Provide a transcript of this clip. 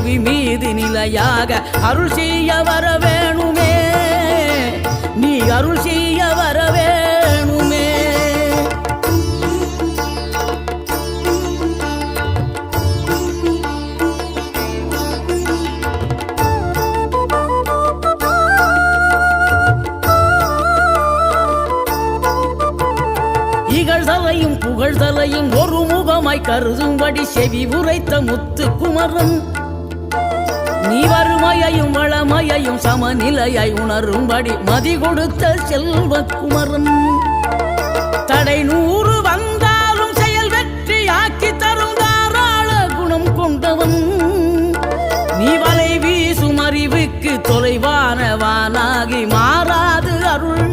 புவி மீது நிலையாக அருள் செய்ய வர வேணுமே, நீ அருள் செய்ய வர வேணுமே. இகழ்தலையும் புகழ்தலையும் ஒரு முகமாய் கருதும்படி செவி உரைத்த முத்து குமரன், நீ வறுமையையும் வளமையையும் சமநிலையாய் உணரும்படி மதி கொடுத்த செல்வ குமரன். தடை